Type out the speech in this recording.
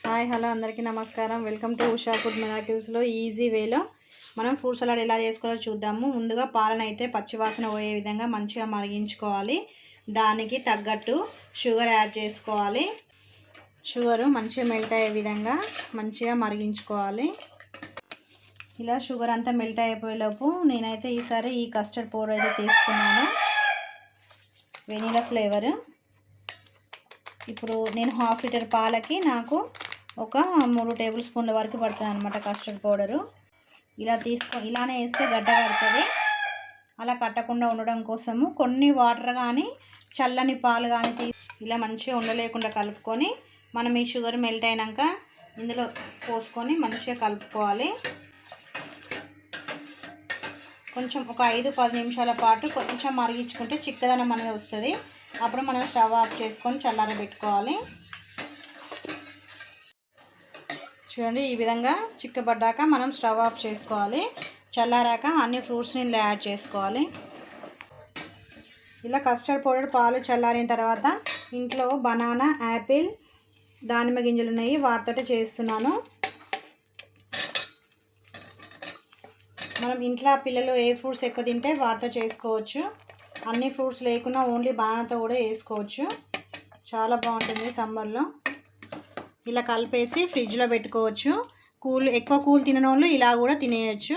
Hi hello అందరికీ నమస్కారం. Welcome to Usha food మిరాకిల్స్లో ఈజీ వేలో మనం ఫ్రూట్ సలాడ్ ఎలా చేసుకోవాలో చూద్దాము. ముందుగా పాలను అయితే పచ్చివాసన పోయే విధంగా మంచిగా మరిగించుకోవాలి. దానికి తగ్గట్టు షుగర్ యాడ్ చేసుకోవాలి. షుగరు మంచిగా మెల్ట్ అయ్యే విధంగా మంచిగా మరిగించుకోవాలి. ఇలా షుగర్ అంతా మెల్ట్ అయిపోయేలోపు నేనైతే ఈసారి ఈ కస్టర్డ్ పౌడర్ అయితే తీసుకున్నాను, వెనీలా ఫ్లేవర్. ఇప్పుడు నేను హాఫ్ లీటర్ పాలకి నాకు ఒక 3 టేబుల్ స్పూన్ల వరకు పడుతుంది అనమాట కస్టర్డ్ పౌడరు. ఇలానే వేస్తే గడ్డ కడుతుంది. అలా కట్టకుండా ఉండడం కోసము కొన్ని వాటర్ కానీ చల్లని పాలు కానీ ఇలా మంచిగా ఉండలేకుండా కలుపుకొని మనం ఈ షుగర్ మెల్ట్ అయినాక ఇందులో పోసుకొని మంచిగా కలుపుకోవాలి. కొంచెం ఒక 5-10 నిమిషాల పాటు కొంచెం మరిగించుకుంటే చిక్కదనం అనేది వస్తుంది. అప్పుడు మనం స్టవ్ ఆఫ్ చేసుకొని చల్లారబెట్టుకోవాలి. చూడండి, ఈ విధంగా చిక్కబడ్డాక మనం స్టవ్ ఆఫ్ చేసుకోవాలి. చల్లారాక అన్ని ఫ్రూట్స్ని ఇలా యాడ్ చేసుకోవాలి. ఇలా కస్టర్డ్ పౌడర్ పాలు చల్లారిన తర్వాత ఇంట్లో బనానా, యాపిల్, దానిమ్మ గింజలు ఉన్నాయి, వాటితో చేస్తున్నాను. మనం ఇంట్లో పిల్లలు ఏ ఫ్రూట్స్ ఎక్కువ తింటే వాటితో చేసుకోవచ్చు. అన్ని ఫ్రూట్స్ లేకున్నా ఓన్లీ బనానాతో కూడా వేసుకోవచ్చు. చాలా బాగుంటుంది సమ్మర్లో. ఇలా కలిపేసి ఫ్రిడ్జ్లో పెట్టుకోవచ్చు. ఎక్కువ కూల్ తినని వాళ్ళు ఇలా కూడా తినేయచ్చు.